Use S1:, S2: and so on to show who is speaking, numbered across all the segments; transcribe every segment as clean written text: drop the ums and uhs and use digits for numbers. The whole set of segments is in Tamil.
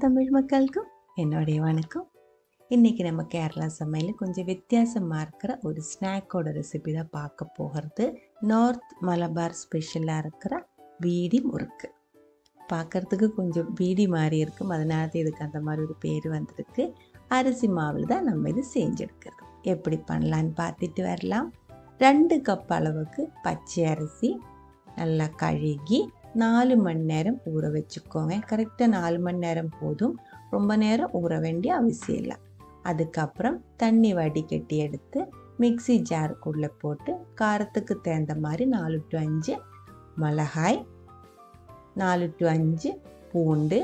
S1: தமிழ் மக்களுக்கும் என்னுடைய வணக்கம். இன்றைக்கி நம்ம கேரளா சமையல் கொஞ்சம் வித்தியாசமாக இருக்கிற ஒரு ஸ்நாக்கோட ரெசிபி தான் பார்க்க போகிறது. நார்த் மலபார் ஸ்பெஷலாக இருக்கிற பீடி முறுக்கு. பார்க்குறதுக்கு கொஞ்சம் பீடி மாதிரி இருக்கும், அதனால தான் இதுக்கு அந்த மாதிரி ஒரு பேர் வந்திருக்கு. அரிசி மாவில் தான் நம்ம இது செஞ்செடுக்கிறது. எப்படி பண்ணலான்னு பார்த்துட்டு வரலாம். 2 கப் அளவுக்கு பச்சை அரிசி நல்லா கழுகி 4 மணி நேரம் ஊற வச்சுக்கோங்க. கரெக்டாக 4 மணி நேரம் போதும், ரொம்ப நேரம் ஊற வேண்டிய அவசியம் இல்லை. அதுக்கப்புறம் தண்ணி வடிகட்டி எடுத்து மிக்ஸி ஜாருக்குள்ளே போட்டு காரத்துக்கு தகுந்த மாதிரி 4 to 5 மிளகாய், 4 to 5 பூண்டு,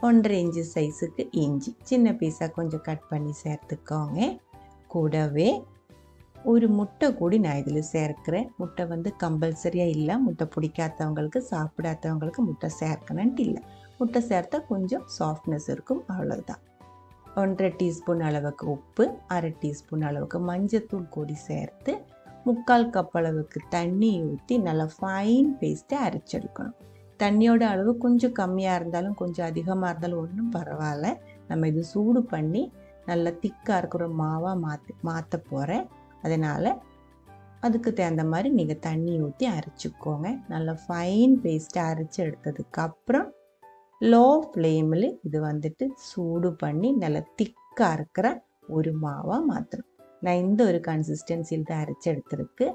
S1: 1.5 இன்ச்சு சைஸுக்கு இஞ்சி சின்ன பீஸாக கொஞ்சம் கட் பண்ணி சேர்த்துக்கோங்க. கூடவே ஒரு முட்டை கூடி நான் இதில் சேர்க்கிறேன். முட்டை வந்து கம்பல்சரியாக இல்லை, முட்டை பிடிக்காதவங்களுக்கு சாப்பிடாதவங்களுக்கு முட்டை சேர்க்கணுன்ட்டு இல்லை. முட்டை சேர்த்தா கொஞ்சம் சாஃப்ட்னஸ் இருக்கும், அவ்வளோதான். 1.5 டீஸ்பூன் அளவுக்கு உப்பு, 1/2 டீஸ்பூன் அளவுக்கு மஞ்சத்தூள் கூடி சேர்த்து 3/4 கப் அளவுக்கு தண்ணி ஊற்றி நல்லா ஃபைன் பேஸ்ட்டை அரைச்செடுக்கணும். தண்ணியோட அளவு கொஞ்சம் கம்மியாக இருந்தாலும் கொஞ்சம் அதிகமாக இருந்தாலும் ஒன்றும் பரவாயில்ல. நம்ம இது சூடு பண்ணி நல்லா திக்காக இருக்கிற மாவாக மாற்ற போகிறேன். அதனால் அதுக்கு தகுந்த மாதிரி நீங்கள் தண்ணி ஊற்றி அரைச்சிக்கோங்க. நல்லா ஃபைன் பேஸ்ட்டை அரைச்சி எடுத்ததுக்கப்புறம் லோ ஃப்ளேமில் இது வந்துட்டு சூடு பண்ணி நல்லா திக்காக இருக்கிற ஒரு மாவாக மாற்றணும். நான் இந்த ஒரு கன்சிஸ்டன்சியில் தான் அரைச்சி எடுத்துருக்கு.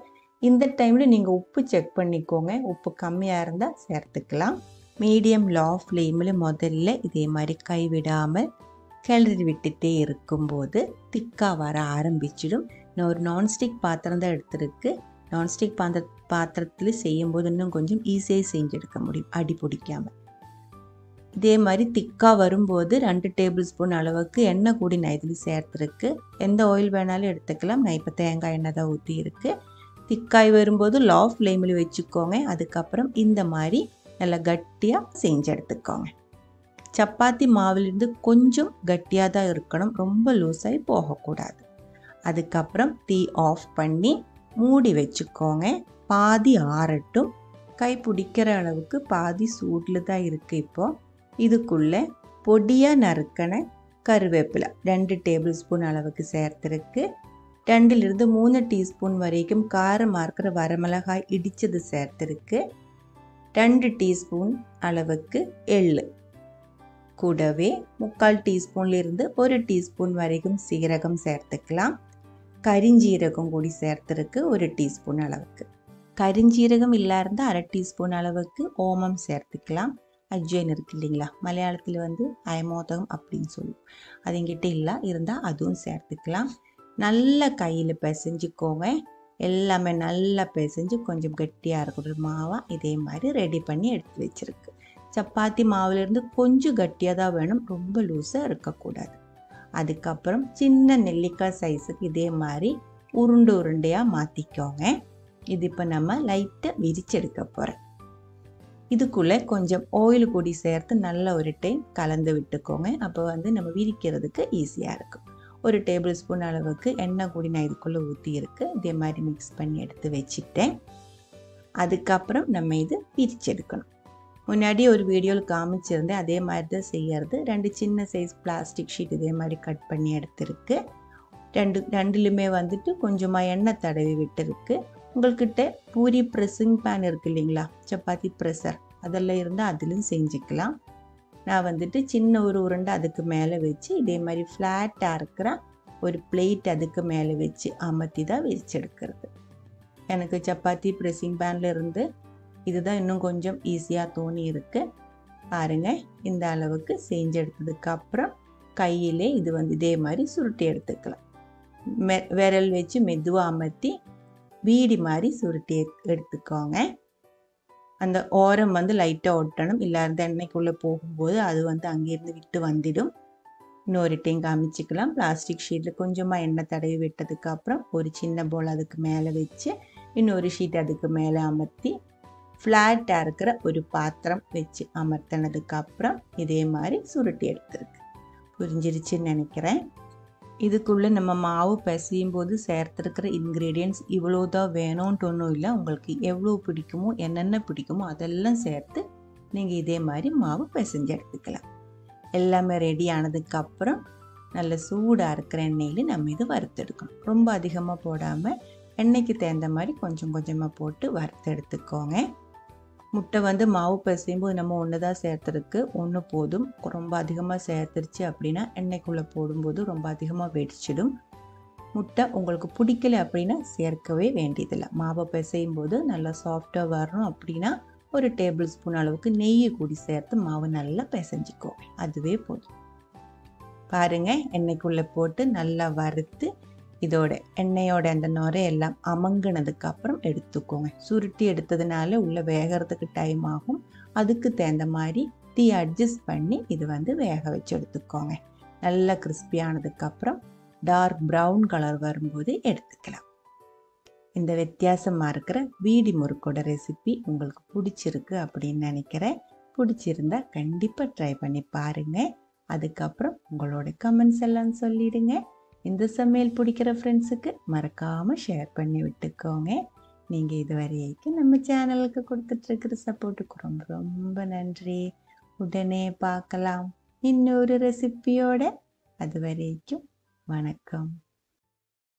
S1: இந்த டைமில் நீங்கள் உப்பு செக் பண்ணிக்கோங்க. உப்பு கம்மியாக இருந்தால் சேர்த்துக்கலாம். மீடியம் லோ ஃப்ளேமில் முதல்ல இதே மாதிரி கைவிடாமல் கிளறி விட்டுட்டே இருக்கும்போது திக்காக வர ஆரம்பிச்சிடும். நான் ஒரு நான்ஸ்டிக் பாத்திரம் தான் எடுத்துருக்கு. நான்ஸ்டிக் பாத்திரத்தில் செய்யும்போது இன்னும் கொஞ்சம் ஈஸியாக செஞ்செடுக்க முடியும், அடி பிடிக்காமல். இதே மாதிரி திக்காக வரும்போது 2 டேபிள் ஸ்பூன் அளவுக்கு எண்ணெய் கூடி நான் இதில் சேர்த்துருக்கு. எந்த ஆயில் வேணாலும் எடுத்துக்கலாம். நான் இப்போ தேங்காய் எண்ணெய் தான் ஊற்றி இருக்கு. திக்காய் வரும்போது லோ ஃப்ளேமில் வச்சுக்கோங்க. அதுக்கப்புறம் இந்த மாதிரி நல்லா கட்டியாக செஞ்சு எடுத்துக்கோங்க. சப்பாத்தி மாவிலிருந்து கொஞ்சம் கட்டியாக தான் இருக்கணும், ரொம்ப லூஸாகி போகக்கூடாது. அதுக்கப்புறம் தீ ஆஃப் பண்ணி மூடி வச்சுக்கோங்க. பாதி ஆறட்டும். கை பிடிக்கிற அளவுக்கு பாதி சூடில் தான் இருக்குது. இப்போது இதுக்குள்ளே பொடியாக நறுக்கின கருவேப்பிலை 2 டேபிள் ஸ்பூன் அளவுக்கு சேர்த்துருக்கு. 2 to 3 டீஸ்பூன் வரைக்கும் காரமாக இருக்கிற வரமிளகாய் இடித்தது சேர்த்துருக்கு. 2 டீஸ்பூன் அளவுக்கு எள்ளு, கூடவே 3/4 டீஸ்பூன்லேருந்து 1 டீஸ்பூன் வரைக்கும் சீரகம் சேர்த்துக்கலாம். கரிஞ்சீரகம் கூடி சேர்த்துருக்கு 1 டீஸ்பூன் அளவுக்கு. கரிஞ்சீரகம் இல்லாயிருந்தால் 1/2 டீஸ்பூன் அளவுக்கு ஓமம் சேர்த்துக்கலாம். அஜ்வைன் இருக்கு இல்லைங்களா, மலையாளத்தில் வந்து அயமோதகம் அப்படின்னு சொல்லுவோம். அது எங்கிட்ட இல்லை, இருந்தால் அதுவும் சேர்த்துக்கலாம். நல்லா கையில் பிசைஞ்சிக்கோங்க. எல்லாமே நல்லா பிசைஞ்சு கொஞ்சம் கட்டியாக இருக்கிற மாவாக இதே மாதிரி ரெடி பண்ணி எடுத்து வச்சுருக்கு. சப்பாத்தி மாவுலேருந்து கொஞ்சம் கட்டியாக தான் வேணும், ரொம்ப லூஸாக இருக்கக்கூடாது. அதுக்கப்புறம் சின்ன நெல்லிக்காய் சைஸுக்கு இதே மாதிரி உருண்டையாக மாற்றிக்கோங்க. இது இப்போ நம்ம லைட்டாக விரிச்செடுக்க போகிறேன். இதுக்குள்ளே கொஞ்சம் ஆயில் கூடி சேர்த்து நல்ல ஒரு டைம் கலந்து விட்டுக்கோங்க. அப்போ வந்து நம்ம விரிக்கிறதுக்கு ஈஸியாக இருக்கும். 1 டேபிள் ஸ்பூன் அளவுக்கு எண்ணெய் கூடி நான் இதுக்குள்ளே ஊற்றி இருக்குது. இதே மாதிரி மிக்ஸ் பண்ணி எடுத்து வச்சுட்டேன். அதுக்கப்புறம் நம்ம இது விரிச்செடுக்கணும். முன்னாடி ஒரு வீடியோவில் காமிச்சிருந்தேன், அதே மாதிரி தான் செய்யறது. 2 சின்ன சைஸ் பிளாஸ்டிக் ஷீட் இதே மாதிரி கட் பண்ணி எடுத்துருக்கு. ரெண்டுலையுமே வந்துட்டு கொஞ்சமாக எண்ணெய் தடவி விட்டுருக்கு. உங்கள்கிட்ட பூரி ப்ரெஸ்ஸிங் பேன் இருக்குது இல்லைங்களா, சப்பாத்தி ப்ரெஸ்ஸர், அதெல்லாம் இருந்தால் அதிலும் செஞ்சுக்கலாம். நான் வந்துட்டு சின்ன ஒரு உருண்டை அதுக்கு மேலே வச்சு இதே மாதிரி ஃப்ளாட்டாக இருக்கிற ஒரு பிளேட் அதுக்கு மேலே வச்சு அமர்த்தி தான் விரிச்செடுக்கிறது. எனக்கு சப்பாத்தி ப்ரெஸ்ஸிங் பேனில் இருந்து இதுதான் இன்னும் கொஞ்சம் ஈஸியாக தோணி இருக்கு. பாருங்கள், இந்த அளவுக்கு செஞ்சு எடுத்ததுக்கப்புறம் கையிலே இது வந்து இதே மாதிரி சுருட்டி எடுத்துக்கலாம். விரல் வச்சு மெதுவாக அமர்த்தி பீடி மாதிரி சுருட்டி எடுத்துக்கோங்க. அந்த ஓரம் வந்து லைட்டாக ஒட்டணும், இல்லாத எண்ணெய்க்குள்ளே போகும்போது அது வந்து அங்கேருந்து விட்டு வந்துடும். இன்னொரு டைம் காமிச்சிக்கலாம். பிளாஸ்டிக் ஷீட்டில் கொஞ்சமாக எண்ணெய் தடவி விட்டதுக்கப்புறம் ஒரு சின்ன போல் அதுக்கு மேலே வச்சு இன்னொரு ஷீட் அதுக்கு மேலே அமர்த்தி ஃப்ளாட்டாக இருக்கிற ஒரு பாத்திரம் வச்சு அமர்த்தினதுக்கப்புறம் இதே மாதிரி சுருட்டி எடுத்துருக்கு. புரிஞ்சிருச்சுன்னு நினைக்கிறேன். இதுக்குள்ளே நம்ம மாவு பிசையும் போது சேர்த்துருக்கிற இன்க்ரீடியன்ட்ஸ் இவ்வளோதான் வேணும்ன்ட்டு ஒன்றும் இல்லை. உங்களுக்கு எவ்வளோ பிடிக்குமோ, என்னென்ன பிடிக்குமோ அதெல்லாம் சேர்த்து நீங்கள் இதே மாதிரி மாவு பிசைஞ்சு எடுத்துக்கலாம். எல்லாமே ரெடி ஆனதுக்கப்புறம் நல்ல சூடாக இருக்கிற எண்ணெயில் நம்ம இது வறுத்தெடுக்கணும். ரொம்ப அதிகமாக போடாமல் எண்ணெய்க்கு தகுந்த மாதிரி கொஞ்சம் கொஞ்சமாக போட்டு வறுத்தெடுத்துக்கோங்க. முட்டை வந்து மாவு பிசையும் போது நம்ம ஒன்று தான் சேர்த்துருக்கு, ஒன்று போதும். ரொம்ப அதிகமாக சேர்த்துருச்சு அப்படின்னா எண்ணெய்க்குள்ளே போடும்போது ரொம்ப அதிகமாக வெடிச்சிடும். முட்டை உங்களுக்கு பிடிக்கல அப்படின்னா சேர்க்கவே வேண்டியதில்லை. மாவை பிசையும் போது நல்லா சாஃப்டாக வரணும் அப்படின்னா ஒரு டேபிள் ஸ்பூன் அளவுக்கு நெய்யை கூடி சேர்த்து மாவு நல்லா பிசைஞ்சிக்கோங்க, அதுவே போதும். பாருங்கள், எண்ணெய்க்குள்ளே போட்டு நல்லா வறுத்து இதோட எண்ணெயோட அந்த நுரை எல்லாம் அமங்கினதுக்கு அப்புறம் எடுத்துக்கோங்க. சுருட்டி எடுத்ததுனால உள்ள வேகிறதுக்கு டைம் ஆகும். அதுக்கு தகுந்த மாதிரி தீ அட்ஜஸ்ட் பண்ணி இது வந்து வேக வச்சு எடுத்துக்கோங்க. நல்லா கிறிஸ்பியானதுக்கப்புறம் டார்க் ப்ரௌன் கலர் வரும்போது எடுத்துக்கலாம். இந்த வித்தியாசமாக இருக்கிற வீடி முறுக்கோட ரெசிபி உங்களுக்கு பிடிச்சிருக்கு அப்படின்னு நினைக்கிறேன். பிடிச்சிருந்தா கண்டிப்பாக ட்ரை பண்ணி பாருங்கள். அதுக்கப்புறம் உங்களோட கமெண்ட்ஸ் எல்லாம் சொல்லிடுங்க. இந்த சமையல் பிடிக்கிற ஃப்ரெண்ட்ஸுக்கு மறக்காமல் ஷேர் பண்ணி விட்டுக்கோங்க. நீங்கள் இது வரைக்கும் நம்ம சேனலுக்கு கொடுத்துட்ருக்கிற சப்போர்ட்டுக்கு ரொம்ப ரொம்ப நன்றி. உடனே பார்க்கலாம் இன்னொரு ரெசிபியோட. அது வரைக்கும் வணக்கம்.